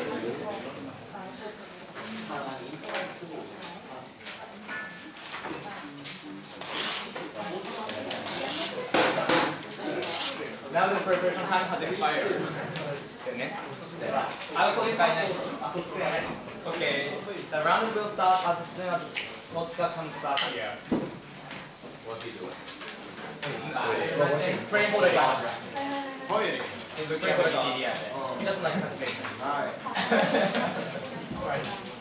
Now the preparation time has expired. I will call this guy next. Okay, the round will start as soon as Tozuka comes back here. What's he doing? Praying for the god. Praying for the god. He doesn't like translation. Alright.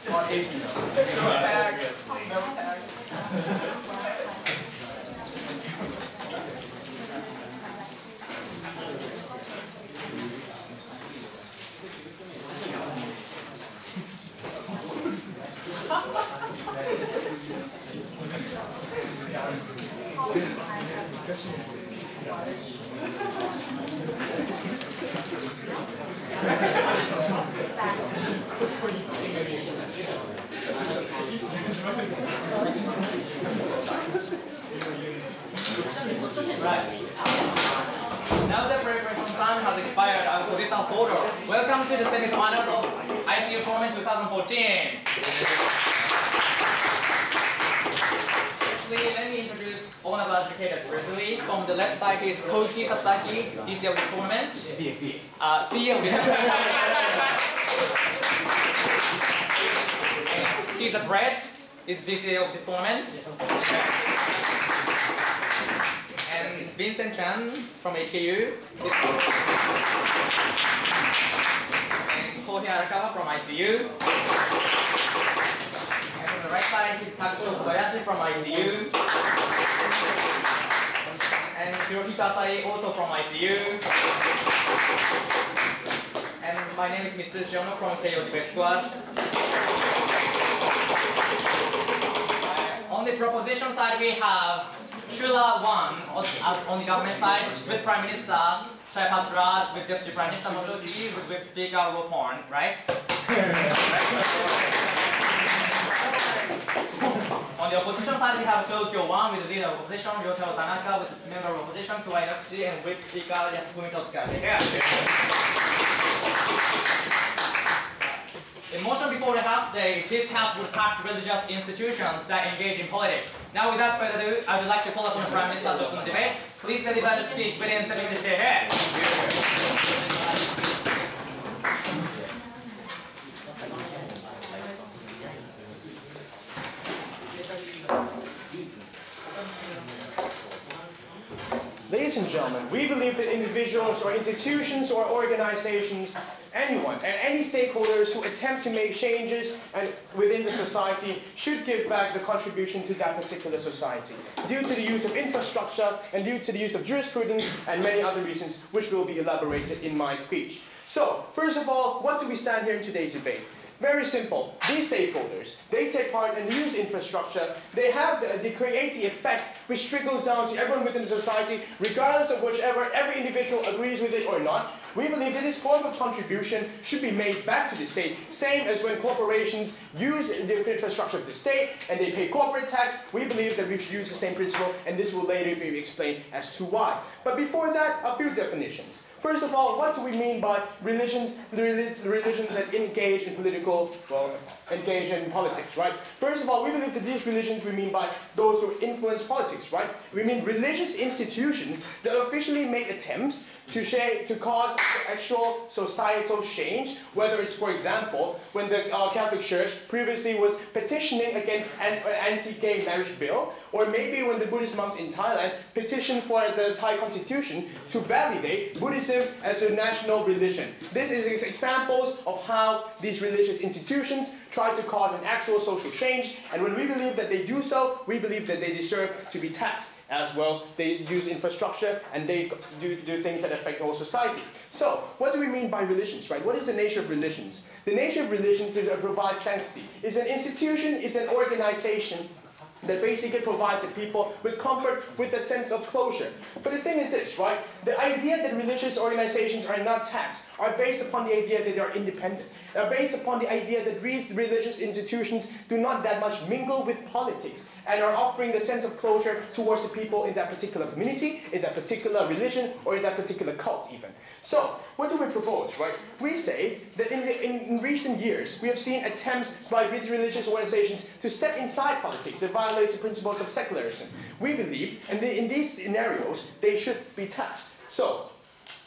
What age do you know? Right. Now the preparation time has expired. I will put this on photo. Welcome to the semi-finals of ICU tournament 2014. Actually, let me introduce all of the educators briefly. From the left side is Koichi Sasaki, DC of this tournament. CEO of this tournament. He's a Brett, is DC of this tournament. And Vincent Chan from HKU. And Kohei Arakawa from ICU. And on the right side is Takuto Kobayashi from ICU. And Hirohito Asai also from ICU. And my name is Mitsushi Ono from KO Debate Squad. On the proposition side, we have Shula 1 on the government side with Prime Minister Chayapatra, with Deputy Prime Minister Motoki, with Speaker Rawiporn, right? On the opposition side, we have Tokyo 1 with the leader of opposition, Ryotaro Tanaka, with the member of opposition, Kuwa, Inokuchi, and with Speaker Yasufumi, Tozuka. The motion before the House today is this House will tax religious institutions that engage in politics. Now, without further ado, I would like to call upon the Prime Minister to open the debate. Please deliver the speech within 7 minutes ahead. Ladies and gentlemen, we believe that individuals or institutions or organizations, anyone and any stakeholders who attempt to make changes within the society should give back the contribution to that particular society due to the use of infrastructure and due to the use of jurisprudence and many other reasons which will be elaborated in my speech. So, first of all, what do we stand here in today's debate? Very simple. These stakeholders, they take part and use infrastructure. They create the effect which trickles down to everyone within the society, regardless of every individual agrees with it or not. We believe that this form of contribution should be made back to the state, same as when corporations use the infrastructure of the state and they pay corporate tax. We believe that we should use the same principle, and this will later be explained as to why. But before that, a few definitions. First of all, what do we mean by religions that engage in engage in politics, right? First of all, we believe that these religions we mean by those who influence politics, right? We mean religious institutions that officially make attempts to cause actual societal change, whether it's, for example, when the Catholic Church previously was petitioning against an anti-gay marriage bill, or maybe when the Buddhist monks in Thailand petitioned for the Thai constitution to validate Buddhism as a national religion. This is examples of how these religious institutions try to cause an actual social change, and when we believe that they do so, we believe that they deserve to be taxed as well. They use infrastructure and they do things that affect the whole society. So, what do we mean by religions, right? What is the nature of religions? The nature of religions is it provides sanctity. It's an institution, it's an organization that basically provides the people with comfort, with a sense of closure. But the thing is this, right? The idea that religious organizations are not taxed are based upon the idea that they are independent. They're based upon the idea that these religious institutions do not that much mingle with politics and are offering the sense of closure towards the people in that particular community, in that particular religion, or in that particular cult even. So, what do we propose, right? We say that in recent years, we have seen attempts by religious organizations to step inside politics that violates the principles of secularism. We believe, and in these scenarios, they should be taxed. So,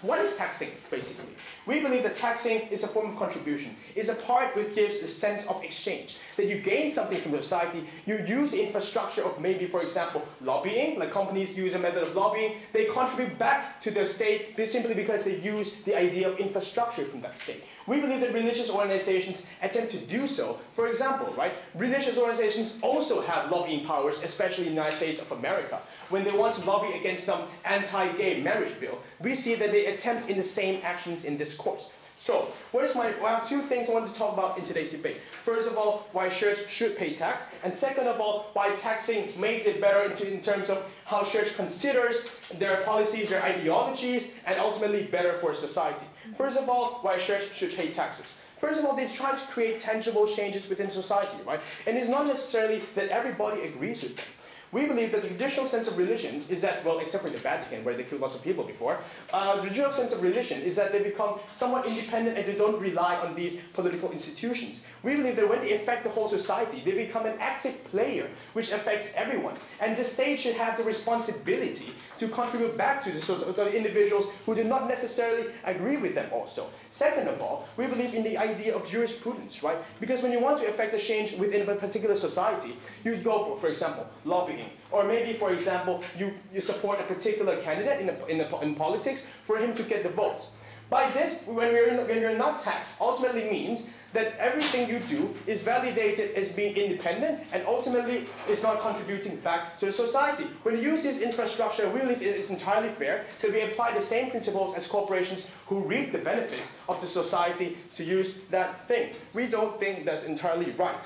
what is taxing, basically? We believe that taxing is a form of contribution. It's a part which gives a sense of exchange. That you gain something from the society, you use the infrastructure of maybe, for example, lobbying, like companies use a method of lobbying, they contribute back to the state simply because they use the idea of infrastructure from that state. We believe that religious organizations attempt to do so. For example, right, religious organizations also have lobbying powers, especially in the United States of America. When they want to lobby against some anti-gay marriage bill, we see that they attempt in the same actions in this course. So, I have two things I want to talk about in today's debate. First of all, why church should pay tax, and second of all, why taxing makes it better in terms of how church considers their policies, their ideologies, and ultimately better for society. First of all, why church should pay taxes. First of all, they try to create tangible changes within society, right? And it's not necessarily that everybody agrees with them. We believe that the traditional sense of religions is that, well, except for the Vatican, where they killed lots of people before, the traditional sense of religion is that they become somewhat independent and they don't rely on these political institutions. We believe that when they affect the whole society, they become an active player, which affects everyone. And the state should have the responsibility to contribute back to the individuals who do not necessarily agree with them also. Second of all, we believe in the idea of jurisprudence, right? Because when you want to affect a change within a particular society, you go for example, lobbying. Or maybe, for example, you support a particular candidate in politics for him to get the votes. By this, when you're not taxed, ultimately means that everything you do is validated as being independent and ultimately is not contributing back to the society. When you use this infrastructure, we believe it is entirely fair that we apply the same principles as corporations who reap the benefits of the society to use that thing. We don't think that's entirely right.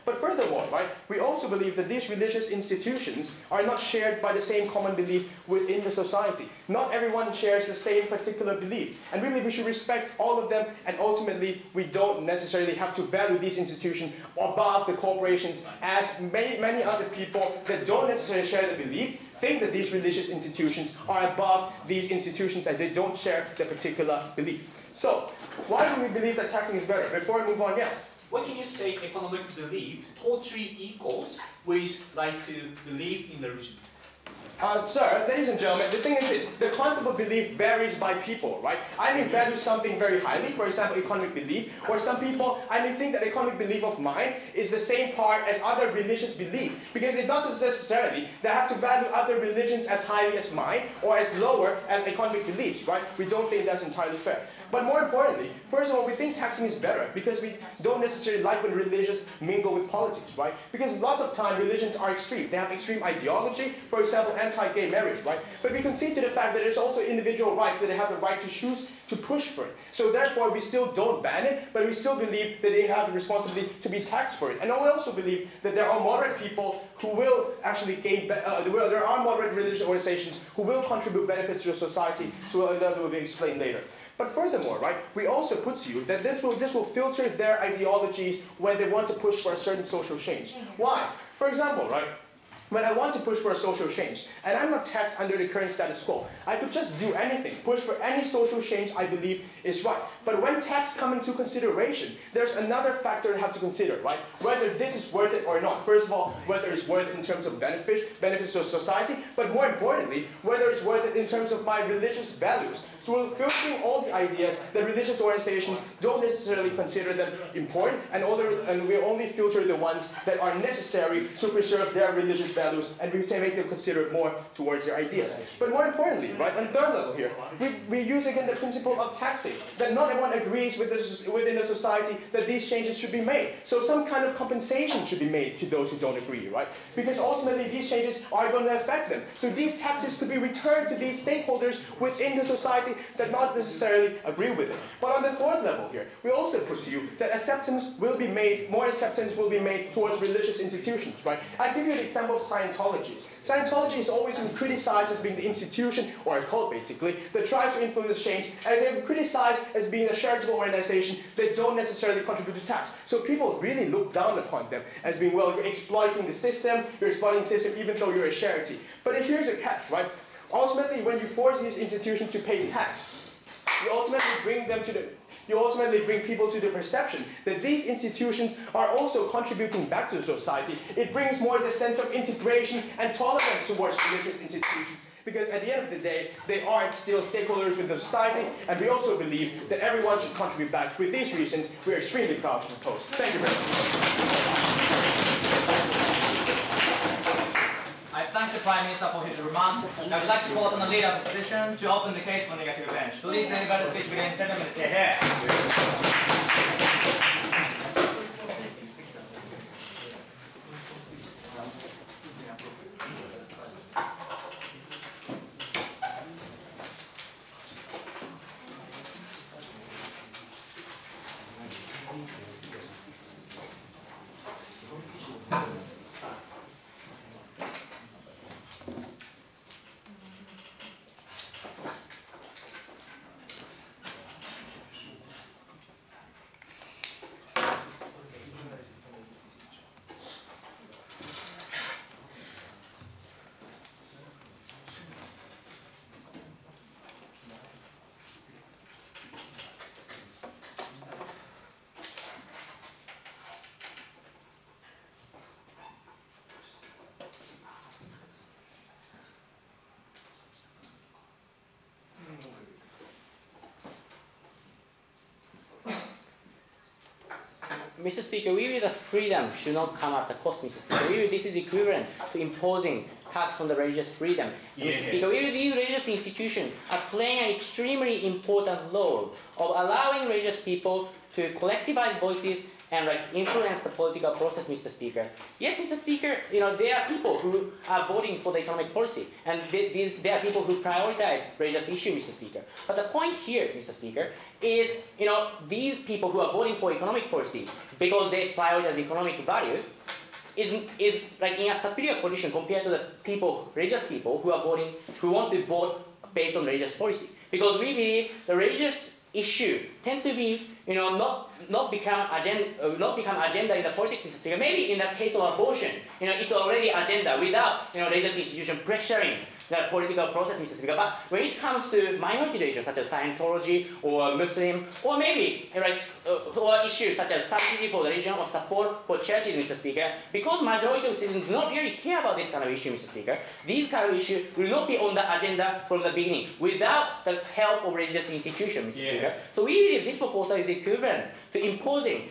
But furthermore, right, we also believe that these religious institutions are not shared by the same common belief within the society. Not everyone shares the same particular belief. And really we should respect all of them, and ultimately we don't necessarily have to value these institutions above the corporations, as many other people that don't necessarily share the belief think that these religious institutions are above these institutions as they don't share the particular belief. So, why do we believe that taxing is better? Before we move on, yes? What can you say economic belief totally equals with like to believe in the religion? Sir, ladies and gentlemen, the thing is this, the concept of belief varies by people, right? I may value something very highly, for example, economic belief, or some people, I may think that economic belief of mine is the same part as other religious belief, because it doesn't necessarily that I have to value other religions as highly as mine, or as lower as economic beliefs, right? We don't think that's entirely fair. But more importantly, first of all, we think taxing is better, because we don't necessarily like when religions mingle with politics, right? Because lots of time religions are extreme. They have extreme ideology, for example, anti-gay marriage, right? But we concede to the fact that there's also individual rights that they have the right to choose to push for it. So therefore, we still don't ban it, but we still believe that they have the responsibility to be taxed for it. And we also believe that there are moderate people who will actually gain, there are moderate religious organizations who will contribute benefits to the society, so that will be explained later. But furthermore, right, we also put to you that this will filter their ideologies when they want to push for a certain social change. Why? For example, right, when I want to push for a social change, and I'm not taxed under the current status quo, I could just do anything, push for any social change I believe is right. But when tax comes into consideration, there's another factor to have to consider, right? Whether this is worth it or not. First of all, whether it's worth it in terms of benefits to society, but more importantly, whether it's worth it in terms of my religious values. So we're filtering all the ideas that religious organizations don't necessarily consider them important, and we only filter the ones that are necessary to preserve their religious values, and we make them consider it more towards their ideas. But more importantly, right, on third level here, we use again the principle of taxing, that not everyone agrees within the society that these changes should be made. So some kind of compensation should be made to those who don't agree, right? Because ultimately these changes are going to affect them. So these taxes could be returned to these stakeholders within the society that not necessarily agree with it. But on the fourth level here, we also put to you that more acceptance will be made towards religious institutions, right? I'll give you an example of Scientology. Scientology is always been criticized as being the institution, or a cult basically, that tries to influence change, and they're criticized as being a charitable organization that don't necessarily contribute to tax. So people really look down upon them as being, well, you're exploiting the system even though you're a charity. But here's a catch, right? Ultimately, when you force these institutions to pay tax, you ultimately bring people to the perception that these institutions are also contributing back to society. It brings more the sense of integration and tolerance towards religious institutions. Because at the end of the day, they are still stakeholders with the society, and we also believe that everyone should contribute back. With these reasons, we are extremely proud to propose. Thank you very much. I thank the Prime Minister for his remarks. I would like to call upon the leader of the opposition to open the case for negative bench. Please deliver the speech within 7 minutes. Here. Mr. Speaker, we believe that freedom should not come at the cost, Mr. Speaker. We believe this is equivalent to imposing tax on the religious freedom. And Mr. Speaker, we believe these religious institutions are playing an extremely important role of allowing religious people to collectivize voices and influence the political process, Mr. Speaker. Yes, Mr. Speaker, there are people who are voting for the economic policy, and there are people who prioritize religious issues, Mr. Speaker. But the point here, Mr. Speaker, is these people who are voting for economic policy because they prioritize economic value is in a superior position compared to the religious people who want to vote based on religious policy. Because we believe the religious issue tend to be not become agenda in the politics, Mr. Speaker. Maybe in the case of abortion, it's already agenda without religious institution pressuring the political process, Mr. Speaker. But when it comes to minority religions such as Scientology or Muslim, or maybe or issues such as subsidy for the religion or support for churches, Mr. Speaker, because majority of citizens do not really care about this kind of issue, Mr. Speaker, these kind of issues will not be on the agenda from the beginning without the help of religious institutions, Mr. Speaker. So we believe this proposal is equivalent to imposing,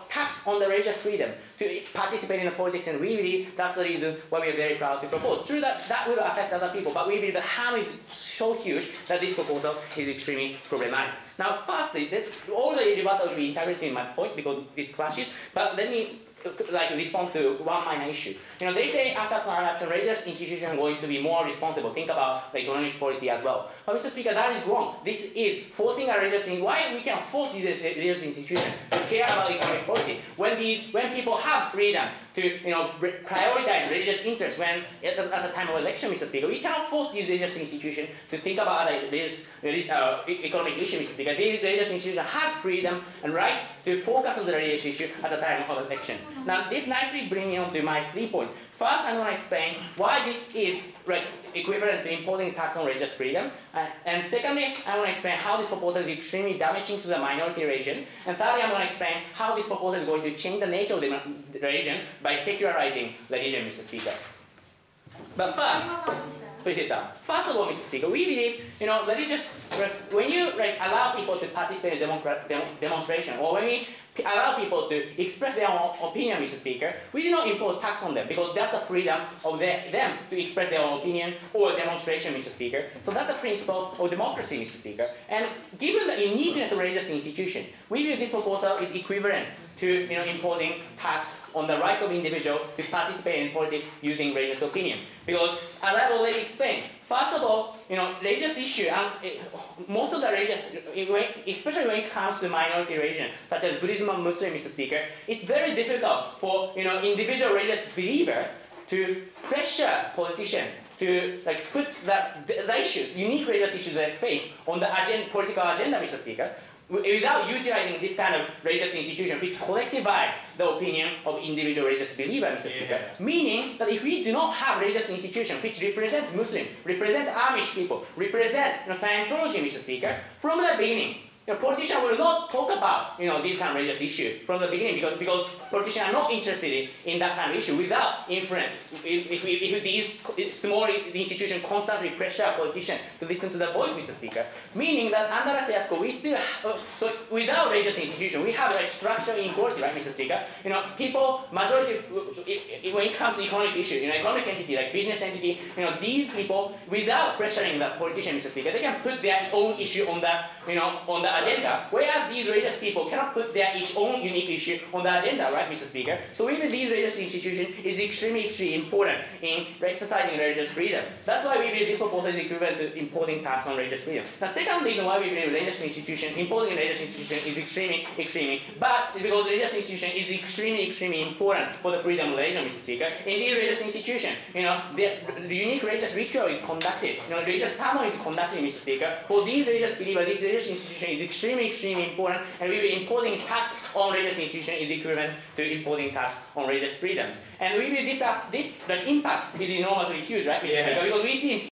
tax on the religious freedom to participate in the politics, and we believe that's the reason why we are very proud to propose. True that will affect other people, but we believe the harm is so huge that this proposal is extremely problematic. Now, firstly, all the rebuttal will be integrated in my point because it clashes, but let me respond to one minor issue. They say after corruption, religious institutions are going to be more responsible. Think about the economic policy as well. But Mr. Speaker, that is wrong. This is forcing a religious institution. Why we can force these religious institutions to care about economic policy when people have freedom to prioritize religious interests at the time of election, Mr. Speaker? We cannot force these religious institutions to think about this economic issue, Mr. Speaker. These religious institutions have freedom and right to focus on the religious issue at the time of election. Now, this nicely brings me on to my 3 points. First, I'm going to explain why this is equivalent to imposing tax on religious freedom. And secondly, I want to explain how this proposal is extremely damaging to the minority religion. And thirdly, I'm going to explain how this proposal is going to change the nature of the religion by secularizing religion, Mr. Speaker. But first of all, Mr. Speaker, we believe, when you allow people to participate in demonstration, or when we allow people to express their own opinion, Mr. Speaker, we do not impose tax on them because that's the freedom of them to express their own opinion or demonstration, Mr. Speaker. So that's the principle of democracy, Mr. Speaker. And given the uniqueness of religious institution, we believe this proposal is equivalent to imposing tax on the right of individual to participate in politics using religious opinion. Because as I've already explained, first of all, religious issue, most of the religion, especially when it comes to minority religion, such as Buddhism and Muslim, Mr. Speaker, it's very difficult for individual religious believer to pressure politicians to put the issue, unique religious issues they face on the political agenda, Mr. Speaker. without utilizing this kind of religious institution which collectivize the opinion of individual religious believer, Mr. Speaker. Meaning that if we do not have religious institution which represent Muslim, represent Amish people, represent Scientology, Mr. Speaker, from the beginning, politicians will not talk about this kind of religious issue from the beginning because politicians are not interested in that kind of issue without influence. If these small institutions constantly pressure politicians to listen to the voice, Mr. Speaker, meaning that under the status quo we still so without religious institution we have like structural inequality, right, Mr. Speaker? People majority when it comes to economic issue, economic entity like business entity, these people without pressuring the politician, Mr. Speaker, they can put their own issue on the agenda, whereas these religious people cannot put their own unique issue on the agenda, right, Mr. Speaker? So even these religious institution is extremely important in exercising religious freedom. That's why we believe this proposal is equivalent to imposing tax on religious freedom. The second reason why we believe imposing religious institution is extremely, but because religious institution is extremely important for the freedom of religion, Mr. Speaker. In these religious institution, the unique religious ritual is conducted, religious sermon is conducted, Mr. Speaker. For these religious believers, this religious institution is extremely important, and we believe imposing tax on religious institution is equivalent to imposing tax on religious freedom. And we believe the impact is enormously huge, right, Mr. Speaker? Because we see